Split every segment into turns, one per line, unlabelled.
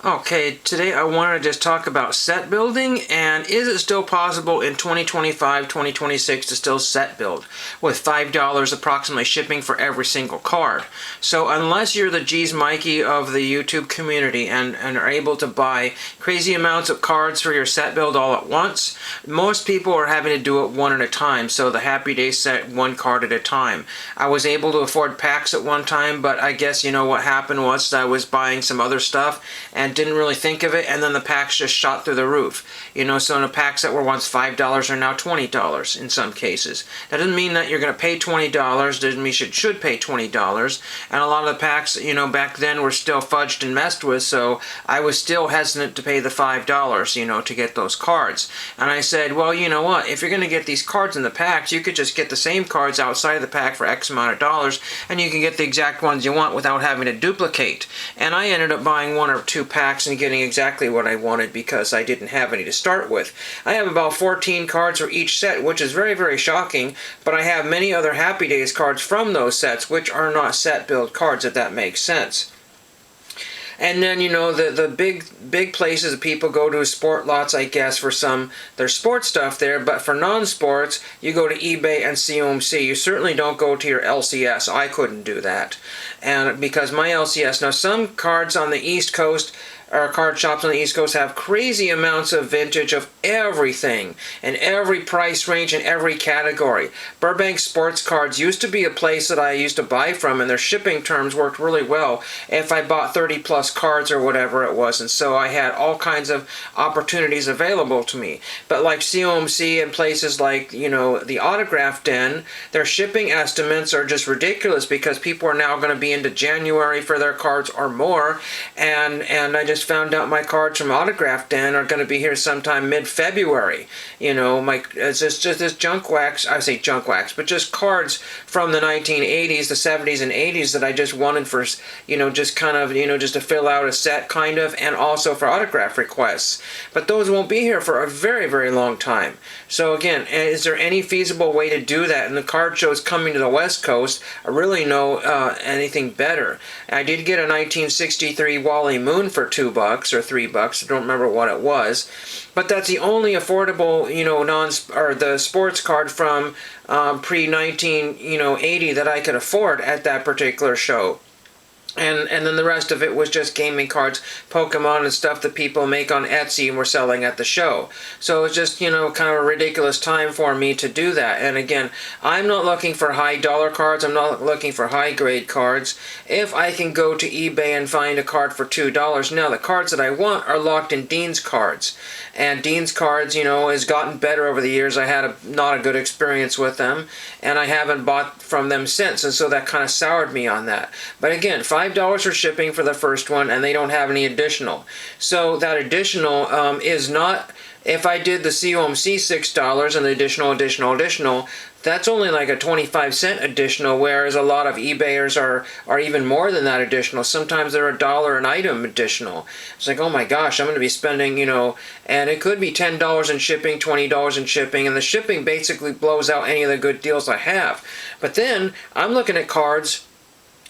Okay, today I wanted to just talk about set building, and is it still possible in 2025, 2026 to still set build with $5 approximately shipping for every single card? So unless you're the Geez Mikey of the YouTube community and are able to buy crazy amounts of cards for your set build all at once, most people are having to do it one at a time, so the Happy Day set one card at a time. I was able to afford packs at one time, but I guess what happened was I was buying some other stuff and didn't really think of it, and then the packs just shot through the roof. So the packs that were once $5 are now $20 in some cases. That doesn't mean that you're going to pay $20, doesn't mean you should pay $20, and a lot of the packs, back then were still fudged and messed with, so I was still hesitant to pay the $5, to get those cards. And I said, well, you know what, if you're going to get these cards in the packs, you could just get the same cards outside of the pack for X amount of dollars, and you can get the exact ones you want without having to duplicate. And I ended up buying one or two packs and getting exactly what I wanted because I didn't have any to start with. I have about 14 cards for each set, which is very, very shocking, but I have many other Happy Days cards from those sets, which are not set build cards, if that makes sense. And then, the big places that people go to, sport lots, I guess, for some, there's sports stuff there, but for non-sports, you go to eBay and COMC. You certainly don't go to your LCS. I couldn't do that. And because my LCS, now some cards on the East Coast, our card shops on the East Coast have crazy amounts of vintage of everything and every price range and every category. Burbank Sports Cards used to be a place that I used to buy from, and their shipping terms worked really well if I bought 30 plus cards or whatever it was, and so I had all kinds of opportunities available to me. But like COMC and places like the Autograph Den, their shipping estimates are just ridiculous because people are now going to be into January for their cards or more, and I just found out my cards from Autograph Den are going to be here sometime mid-February. It's just this junk wax, I say junk wax, but just cards from the 1980s, the 70s and 80s that I just wanted for, just kind of, just to fill out a set kind of, and also for autograph requests. But those won't be here for a very, very long time. So again, is there any feasible way to do that? And the card shows coming to the West Coast, I really know anything better. I did get a 1963 Wally Moon for $2 or $3. I don't remember what it was, but that's the only affordable, the sports card from pre-1980 that I could afford at that particular show. And then the rest of it was just gaming cards, Pokemon and stuff that people make on Etsy and were selling at the show. So it's just, kind of a ridiculous time for me to do that. And again, I'm not looking for high dollar cards. I'm not looking for high grade cards. If I can go to eBay and find a card for $2, now the cards that I want are locked in Dean's cards. And Dean's cards, has gotten better over the years. I had not a good experience with them, and I haven't bought from them since. And so that kind of soured me on that. But again, $5 for shipping for the first one, and they don't have any additional. So that additional is not, if I did the COMC $6 and the additional, that's only like a 25-cent additional, whereas a lot of eBayers are even more than that additional. Sometimes they're $1 an item additional. It's like, oh my gosh, I'm going to be spending, and it could be $10 in shipping, $20 in shipping, and the shipping basically blows out any of the good deals I have. But then I'm looking at cards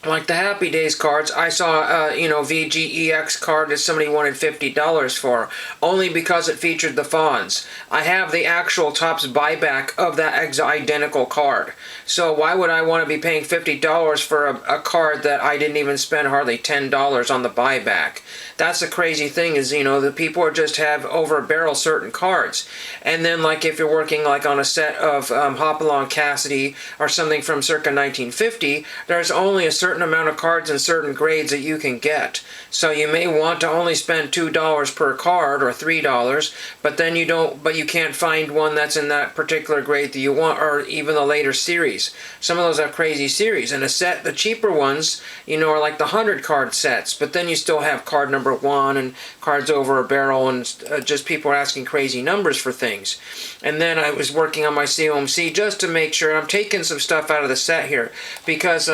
like the Happy Days cards. I saw VGEX card that somebody wanted $50 for, only because it featured the Fonz. I have the actual Topps buyback of that identical card. So why would I want to be paying $50 for a card that I didn't even spend hardly $10 on the buyback? That's the crazy thing is, the people are just have over a barrel certain cards. And then like if you're working like on a set of Hopalong Cassidy or something from circa 1950, there's only a certain amount of cards in certain grades that you can get. So you may want to only spend $2 per card or $3, but then you can't find one that's in that particular grade that you want, or even the later series. Some of those are crazy series. And a set, the cheaper ones, are like the 100 card sets, but then you still have card number 1 and cards over a barrel, and just people are asking crazy numbers for things. And then I was working on my COMC just to make sure I'm taking some stuff out of the set here, because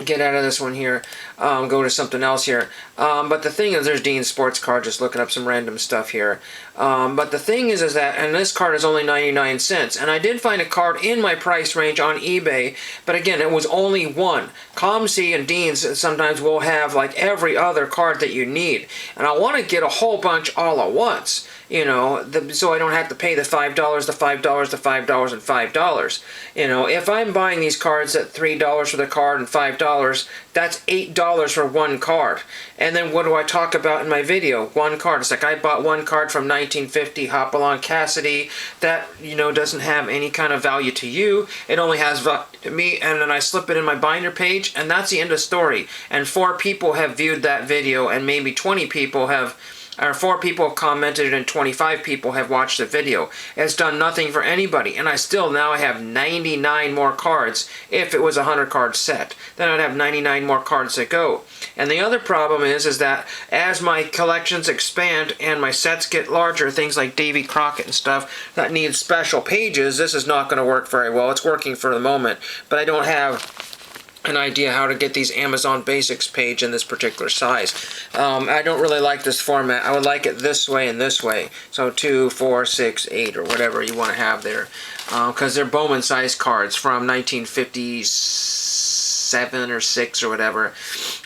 get out of this one here. go to something else here. But the thing is, there's Dean's sports card, just looking up some random stuff here. But the thing is that, and this card is only 99 cents, and I did find a card in my price range on eBay, but again, it was only one. COMC and Dean's sometimes will have like every other card that you need, and I want to get a whole bunch all at once, you know, so I don't have to pay the $5, the $5, the $5, and $5. You know, if I'm buying these cards at $3 for the card and $5, that's $8 for one card. And then what do I talk about in my video? One card. It's like I bought one card from 1950 Hopalong Cassidy that, you know, doesn't have any kind of value to you. It only has value to me, and then I slip it in my binder page, and that's the end of story. And 4 people have viewed that video, and maybe 20 people have, or 4 people have commented and 25 people have watched the video. It's done nothing for anybody, and I still now have 99 more cards. If it was a 100 card set, then I'd have 99 more cards to go. And the other problem is that as my collections expand and my sets get larger, things like Davy Crockett and stuff that need special pages, this is not going to work very well. It's working for the moment, but I don't have an idea how to get these Amazon Basics page in this particular size. I don't really like this format. I would like it this way and this way. So 2, 4, 6, 8, or whatever you want to have there. Because they're Bowman size cards from 1957 or 6 or whatever.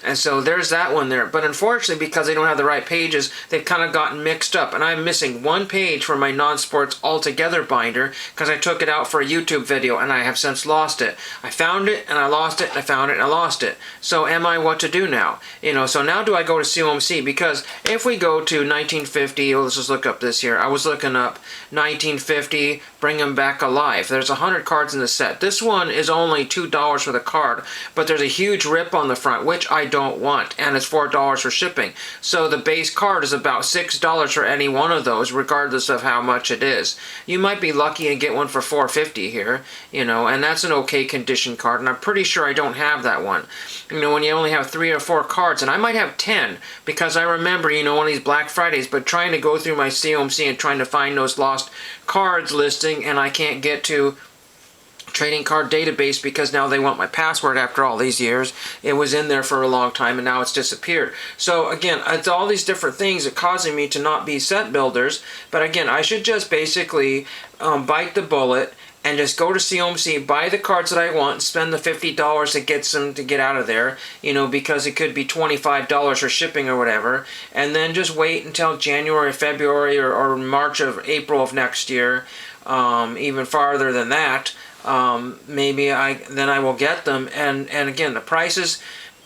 And so there's that one there. But unfortunately, because they don't have the right pages, they've kind of gotten mixed up. And I'm missing one page from my non-sports altogether binder because I took it out for a YouTube video and I have since lost it. I found it and I lost it, and I found it and I lost it. So am I what to do now? You know, so now do I go to COMC? Because if we go to 1950, let's just look up this here. I was looking up 1950, Bring 'Em Back Alive. There's 100 cards in the set. This one is only $2 for the card, but there's a huge rip on the front, which I don't want, and it's $4 for shipping. So the base card is about $6 for any one of those, regardless of how much it is. You might be lucky and get one for $4.50 here, you know, and that's an okay condition card, and I'm pretty sure I don't have that one. You know, when you only have 3 or 4 cards, and I might have 10, because I remember, you know, one of these Black Fridays, but trying to go through my COMC and trying to find those lost cards listing, and I can't get to trading card database because now they want my password after all these years. It was in there for a long time and now it's disappeared. So again, it's all these different things that causing me to not be set builders. But again, I should just basically bite the bullet and just go to COMC, buy the cards that I want, and spend the $50 that gets them to get out of there, you know, because it could be $25 for shipping or whatever, and then just wait until January, February, or March of April of next year, even farther than that. Maybe then I will get them, and again, the prices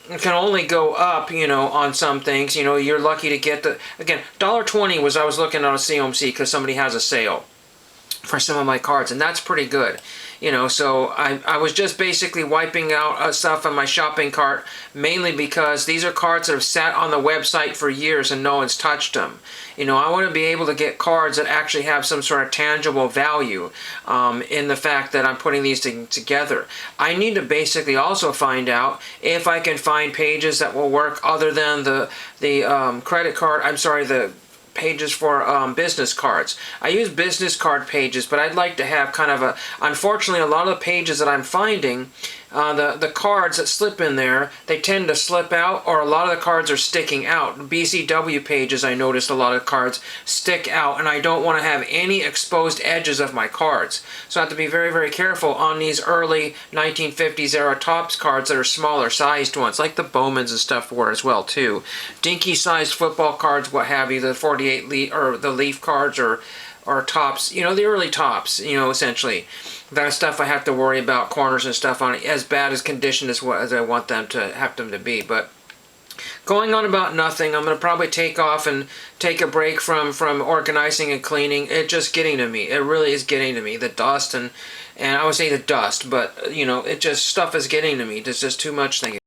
can only go up, you know, on some things. You know, you're lucky to get the, again, $1.20 was, I was looking on a COMC because somebody has a sale for some of my cards, and that's pretty good. You know, so I was just basically wiping out stuff on my shopping cart, mainly because these are cards that have sat on the website for years and no one's touched them. You know, I want to be able to get cards that actually have some sort of tangible value in the fact that I'm putting these together. I need to basically also find out if I can find pages that will work other than the credit card, I'm sorry, the pages for business cards. I use business card pages, but I'd like to have kind of a, unfortunately a lot of the pages that I'm finding, the cards that slip in there, they tend to slip out, or a lot of the cards are sticking out. BCW pages, I noticed a lot of cards stick out, and I don't want to have any exposed edges of my cards. So I have to be very, very careful on these early 1950s era Topps cards that are smaller sized ones, like the Bowmans and stuff were as well too. Dinky sized football cards, what have you, the 48 or the Leaf cards, or Topps, you know, the early Topps, you know, essentially. That stuff I have to worry about corners and stuff on it, as bad as condition as I want them to have them to be. But going on about nothing, I'm going to probably take off and take a break from organizing and cleaning. It's just getting to me. It really is getting to me. The dust and I would say the dust, but you know, it just, stuff is getting to me. There's just too much thing.